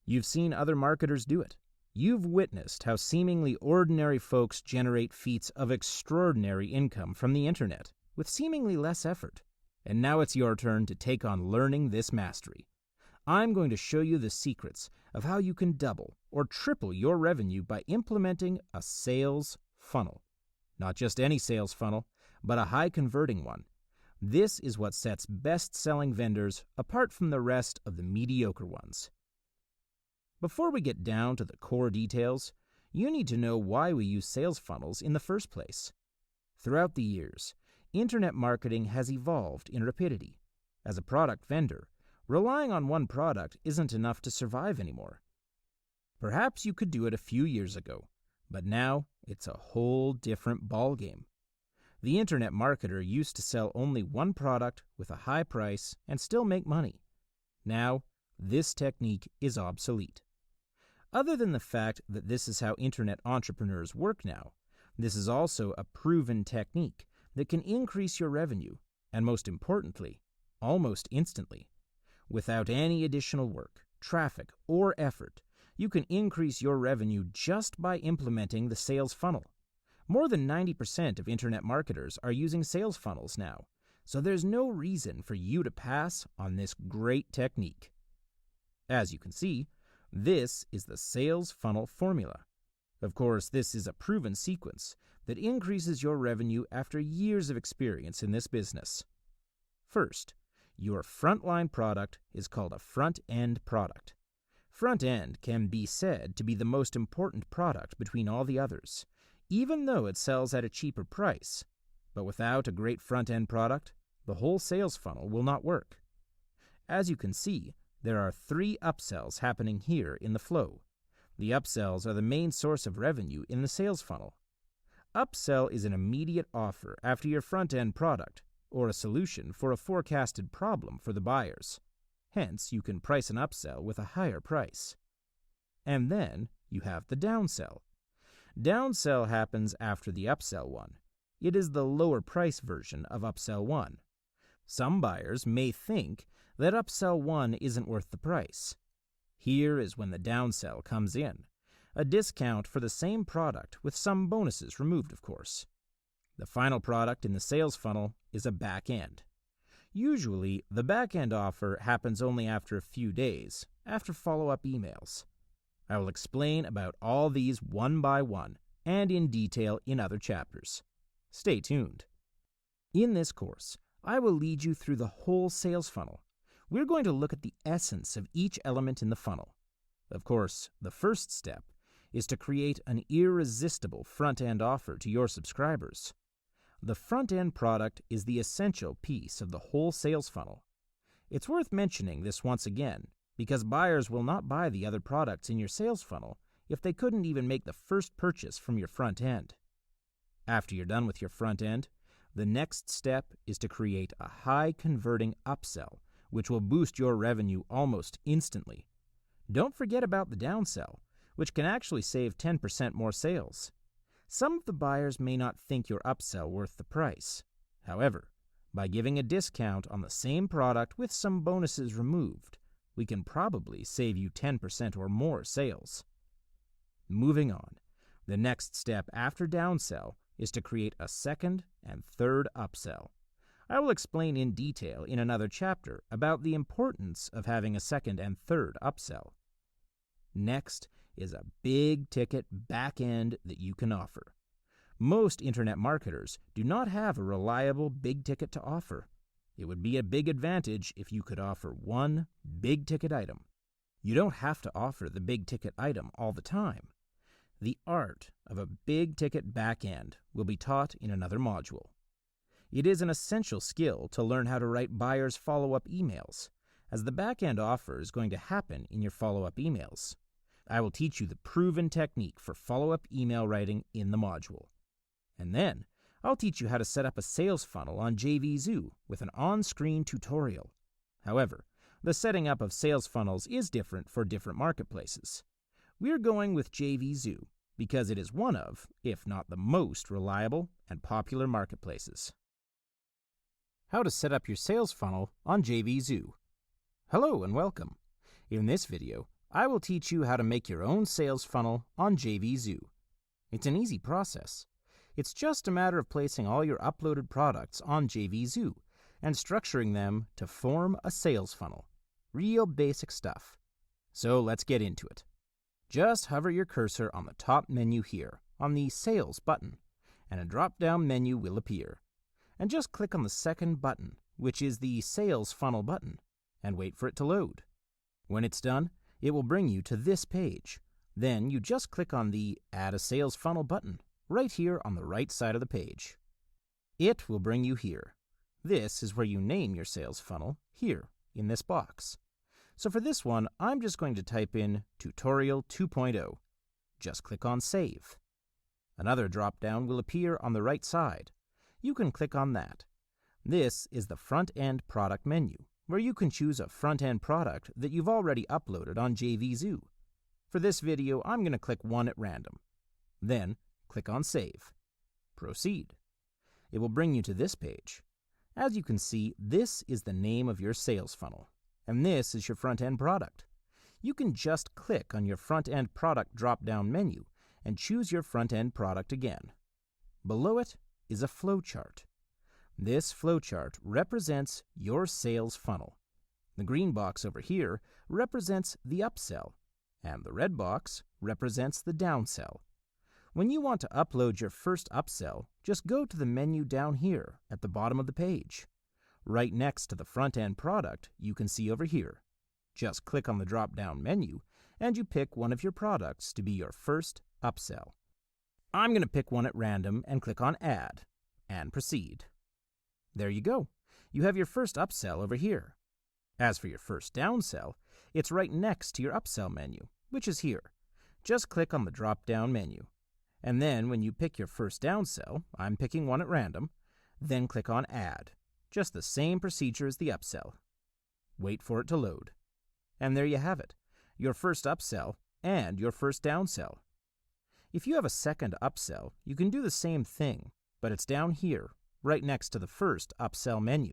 You've seen other marketers do it. You've witnessed how seemingly ordinary folks generate feats of extraordinary income from the internet with seemingly less effort. And now it's your turn to take on learning this mastery. I'm going to show you the secrets of how you can double or triple your revenue by implementing a sales funnel. Not just any sales funnel, but a high-converting one. This is what sets best-selling vendors apart from the rest of the mediocre ones. Before we get down to the core details, you need to know why we use sales funnels in the first place. Throughout the years, internet marketing has evolved in rapidity. As a product vendor, relying on one product isn't enough to survive anymore. Perhaps you could do it a few years ago, but now it's a whole different ballgame. The internet marketer used to sell only one product with a high price and still make money. Now, this technique is obsolete. Other than the fact that this is how internet entrepreneurs work now, this is also a proven technique that can increase your revenue, and most importantly, almost instantly. Without any additional work, traffic, or effort, you can increase your revenue just by implementing the sales funnel. More than 90% of internet marketers are using sales funnels now, so there's no reason for you to pass on this great technique. As you can see, this is the sales funnel formula. Of course, this is a proven sequence that increases your revenue after years of experience in this business. First, your frontline product is called a front-end product. Front-end can be said to be the most important product between all the others, even though it sells at a cheaper price. But without a great front-end product, the whole sales funnel will not work. As you can see, there are 3 upsells happening here in the flow. The upsells are the main source of revenue in the sales funnel. Upsell is an immediate offer after your front-end product, or a solution for a forecasted problem for the buyers. Hence, you can price an upsell with a higher price. And then you have the downsell. Downsell happens after the upsell one. It is the lower price version of upsell 1. Some buyers may think that upsell 1 isn't worth the price. Here is when the downsell comes in, a discount for the same product with some bonuses removed, of course. The final product in the sales funnel is a back end. Usually, the back end offer happens only after a few days, after follow-up emails. I will explain about all these one by one and in detail in other chapters. Stay tuned. In this course, I will lead you through the whole sales funnel. We're going to look at the essence of each element in the funnel. Of course, the first step is to create an irresistible front-end offer to your subscribers. The front-end product is the essential piece of the whole sales funnel. It's worth mentioning this once again, because buyers will not buy the other products in your sales funnel if they couldn't even make the first purchase from your front end. After you're done with your front end, the next step is to create a high-converting upsell, which will boost your revenue almost instantly. Don't forget about the downsell, which can actually save 10% more sales. Some of the buyers may not think your upsell worth the price. However, by giving a discount on the same product with some bonuses removed, we can probably save you 10% or more sales. Moving on, the next step after downsell is to create a second and third upsell. I will explain in detail in another chapter about the importance of having a second and third upsell. Next is a big-ticket back end that you can offer. Most internet marketers do not have a reliable big ticket to offer. It would be a big advantage if you could offer one big-ticket item. You don't have to offer the big-ticket item all the time. The art of a big-ticket back end will be taught in another module. It is an essential skill to learn how to write buyers' follow-up emails, as the back-end offer is going to happen in your follow-up emails. I will teach you the proven technique for follow-up email writing in the module. And then, I'll teach you how to set up a sales funnel on JVZoo with an on-screen tutorial. However, the setting up of sales funnels is different for different marketplaces. We're going with JVZoo because it is one of, if not the most reliable and popular marketplaces. How to set up your sales funnel on JVZoo. Hello and welcome. In this video, I will teach you how to make your own sales funnel on JVZoo. It's an easy process. It's just a matter of placing all your uploaded products on JVZoo and structuring them to form a sales funnel. Real basic stuff. So let's get into it. Just hover your cursor on the top menu here on the Sales button, and a drop-down menu will appear. And just click on the second button, which is the Sales Funnel button, and wait for it to load. When it's done, it will bring you to this page. Then you just click on the Add a Sales Funnel button right here on the right side of the page. It will bring you here. This is where you name your sales funnel here in this box. So for this one, I'm just going to type in Tutorial 2.0. Just click on Save. Another drop-down will appear on the right side. You can click on that. This is the front-end product menu, where you can choose a front-end product that you've already uploaded on JVZoo. For this video, I'm going to click one at random. Then, click on Save. Proceed. It will bring you to this page. As you can see, this is the name of your sales funnel, and this is your front-end product. You can just click on your front-end product drop-down menu and choose your front-end product again. Below it is a flowchart. This flowchart represents your sales funnel. The green box over here represents the upsell, and the red box represents the downsell. When you want to upload your first upsell, just go to the menu down here at the bottom of the page. Right next to the front-end product you can see over here. Just click on the drop-down menu and you pick one of your products to be your first upsell. I'm going to pick one at random and click on Add and Proceed. There you go. You have your first upsell over here. As for your first downsell, it's right next to your upsell menu, which is here. Just click on the drop-down menu. And then when you pick your first downsell, I'm picking one at random, then click on Add. Just the same procedure as the upsell. Wait for it to load. And there you have it, your first upsell and your first downsell. If you have a second upsell, you can do the same thing, but it's down here, right next to the first upsell menu.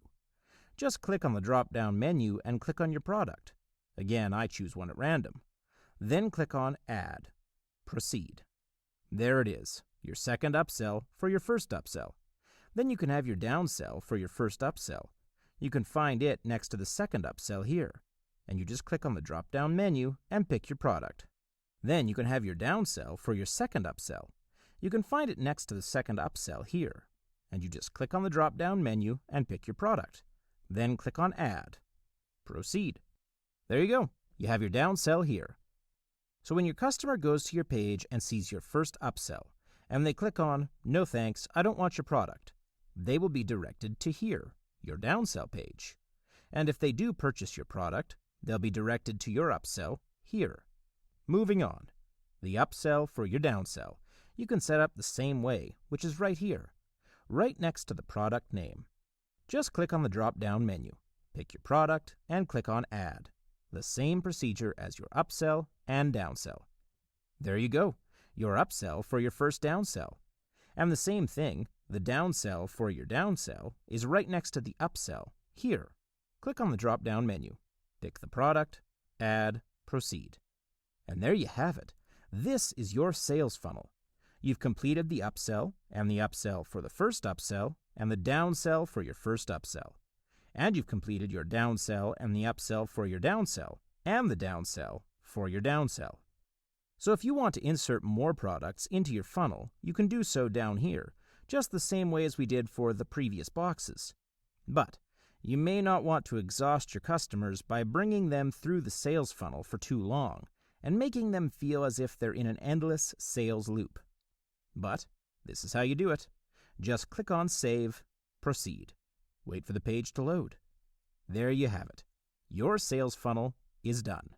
Just click on the drop-down menu and click on your product. Again, I choose one at random. Then click on Add. Proceed. There it is, your second upsell for your first upsell. Then you can have your downsell for your first upsell. You can find it next to the second upsell here, and you just click on the drop-down menu and pick your product. Then you can have your downsell for your second upsell. You can find it next to the second upsell here, and you just click on the drop-down menu and pick your product. Then click on Add. Proceed. There you go. You have your downsell here. So when your customer goes to your page and sees your first upsell, and they click on, "No thanks, I don't want your product," they will be directed to here, your downsell page. And if they do purchase your product, they'll be directed to your upsell here. Moving on, the upsell for your downsell, you can set up the same way, which is right here, right next to the product name. Just click on the drop-down menu, pick your product, and click on Add. The same procedure as your upsell and downsell. There you go, your upsell for your first downsell. And the same thing, the downsell for your downsell is right next to the upsell here. Click on the drop-down menu, pick the product, Add, Proceed. And there you have it. This is your sales funnel. You've completed the upsell and the upsell for the first upsell and the downsell for your first upsell. And you've completed your downsell and the upsell for your downsell, and the downsell for your downsell. So if you want to insert more products into your funnel, you can do so down here, just the same way as we did for the previous boxes. But you may not want to exhaust your customers by bringing them through the sales funnel for too long and making them feel as if they're in an endless sales loop. But this is how you do it. Just click on Save, Proceed. Wait for the page to load. There you have it. Your sales funnel is done.